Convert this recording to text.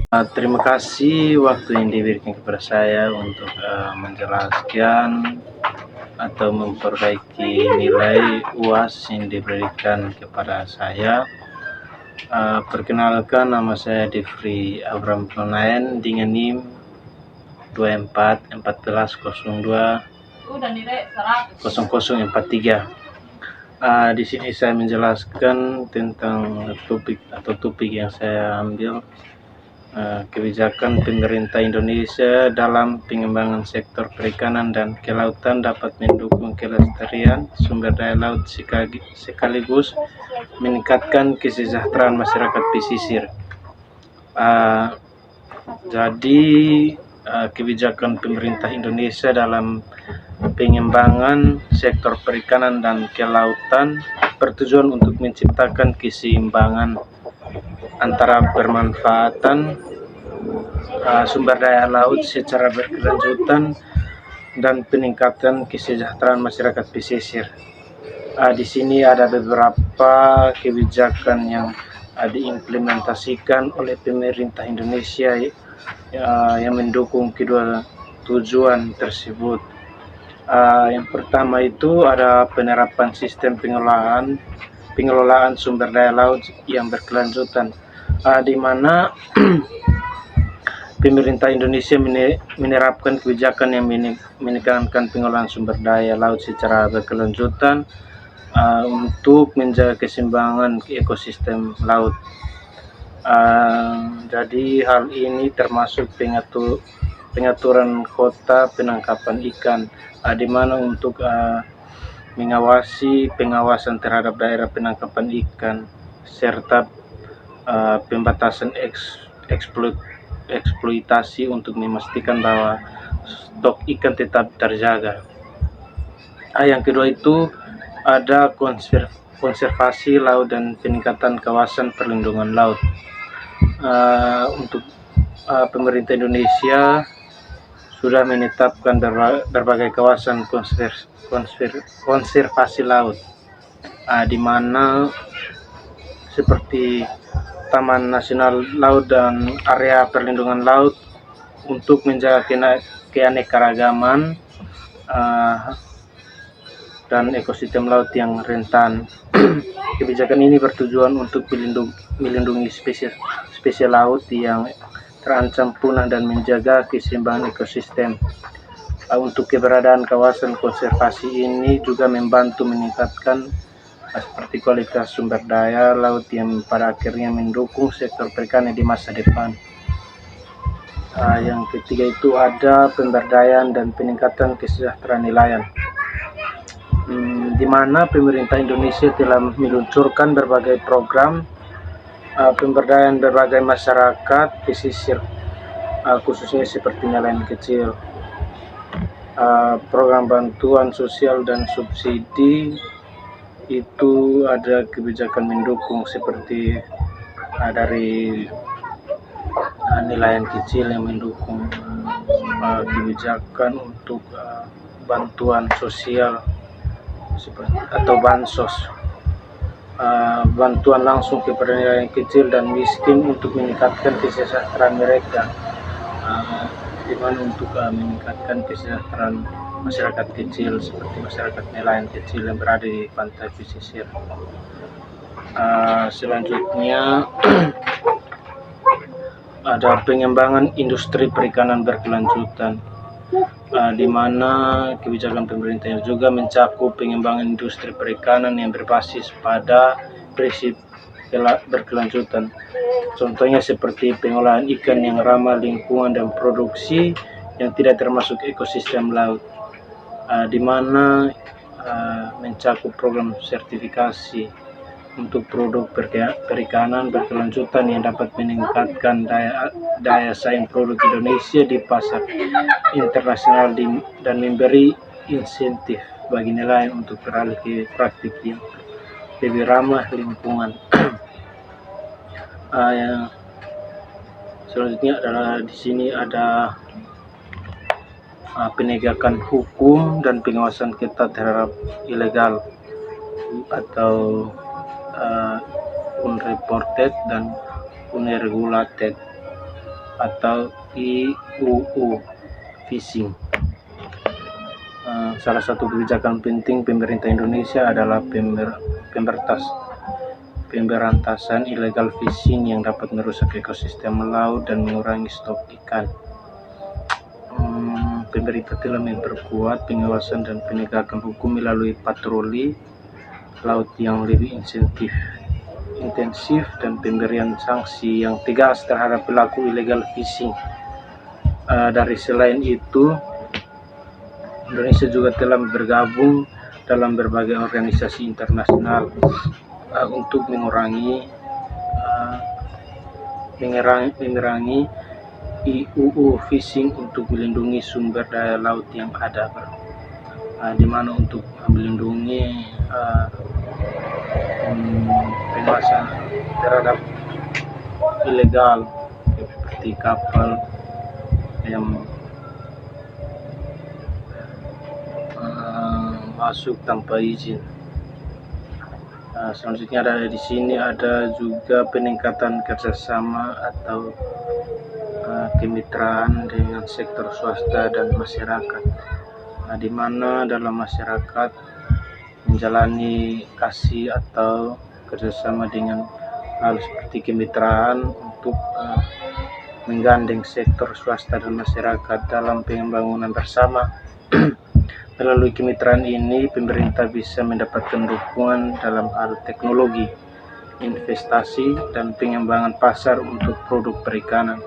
Terima kasih waktu yang diberikan kepada saya untuk menjelaskan atau memperbaiki nilai UAS yang diberikan kepada saya. Perkenalkan, nama saya Devri Abraham Tonayan dengan NIM 2414020043. Di sini saya menjelaskan tentang topik yang saya ambil, kebijakan pemerintah Indonesia dalam pengembangan sektor perikanan dan kelautan dapat mendukung kelestarian sumber daya laut sekaligus meningkatkan kesejahteraan masyarakat pesisir. Jadi kebijakan pemerintah Indonesia dalam pengembangan sektor perikanan dan kelautan bertujuan untuk menciptakan keseimbangan antara bermanfaatan sumber daya laut secara berkelanjutan dan peningkatan kesejahteraan masyarakat pesisir. Di sini ada beberapa kebijakan yang diimplementasikan oleh pemerintah Indonesia yang mendukung kedua tujuan tersebut. Yang pertama itu ada penerapan sistem pengelolaan sumber daya laut yang berkelanjutan, di mana pemerintah Indonesia menerapkan kebijakan yang menekankan pengelolaan sumber daya laut secara berkelanjutan untuk menjaga keseimbangan ekosistem laut. Jadi hal ini termasuk pengaturan kota penangkapan ikan, di mana untuk mengawasi pengawasan terhadap daerah penangkapan ikan serta pembatasan eksploitasi untuk memastikan bahwa stok ikan tetap terjaga. Yang kedua itu ada konservasi laut dan peningkatan kawasan perlindungan laut. Untuk pemerintah Indonesia sudah menetapkan berbagai kawasan konservasi laut, di mana seperti Taman Nasional Laut dan area perlindungan laut untuk menjaga keanekaragaman dan ekosistem laut yang rentan. Kebijakan ini bertujuan untuk melindungi spesies laut yang terancam punah dan menjaga keseimbangan ekosistem. Untuk keberadaan kawasan konservasi ini juga membantu meningkatkan seperti kualitas sumber daya laut yang pada akhirnya mendukung sektor perikanan di masa depan. Yang ketiga itu ada pemberdayaan dan peningkatan kesejahteraan nelayan, di mana pemerintah Indonesia telah meluncurkan berbagai program pemberdayaan berbagai masyarakat pesisir, khususnya seperti nelayan kecil, program bantuan sosial dan subsidi. Itu ada kebijakan mendukung seperti dari nelayan kecil yang mendukung kebijakan untuk bantuan sosial atau bansos, bantuan langsung kepada nelayan kecil dan miskin untuk meningkatkan kesejahteraan mereka, di mana untuk meningkatkan kesejahteraan masyarakat kecil seperti masyarakat nelayan kecil yang berada di pantai pesisir. Selanjutnya ada pengembangan industri perikanan berkelanjutan, di mana kebijakan pemerintah juga mencakup pengembangan industri perikanan yang berbasis pada prinsip berkelanjutan. Contohnya seperti pengolahan ikan yang ramah lingkungan dan produksi yang tidak termasuk ekosistem laut, di mana mencakup program sertifikasi untuk produk perikanan berkelanjutan yang dapat meningkatkan daya saing produk Indonesia di pasar internasional dan memberi insentif bagi nelayan untuk beralih ke praktik yang lebih ramah lingkungan. Yang selanjutnya adalah di sini ada penegakan hukum dan pengawasan ketat terhadap ilegal atau unreported dan unregulated atau IUU Fishing. Salah satu kebijakan penting pemerintah Indonesia adalah pemberantasan illegal fishing yang dapat merusak ekosistem laut dan mengurangi stok ikan. Pemerintah telah memperkuat pengawasan dan penegakan hukum melalui patroli laut yang lebih intensif dan pemberian sanksi yang tegas terhadap pelaku illegal fishing. Dari selain itu, Indonesia juga telah bergabung dalam berbagai organisasi internasional untuk mengurangi IUU Fishing untuk melindungi sumber daya laut yang ada, di mana untuk melindungi penguasaan terhadap ilegal seperti kapal yang masuk tanpa izin. Selanjutnya di sini ada juga peningkatan kerjasama atau kemitraan dengan sektor swasta dan masyarakat, di mana dalam masyarakat menjalani kasih atau kerjasama dengan hal seperti kemitraan untuk menggandeng sektor swasta dan masyarakat dalam pembangunan bersama. Melalui kemitraan ini, pemerintah bisa mendapatkan dukungan dalam hal teknologi, investasi, dan pengembangan pasar untuk produk perikanan.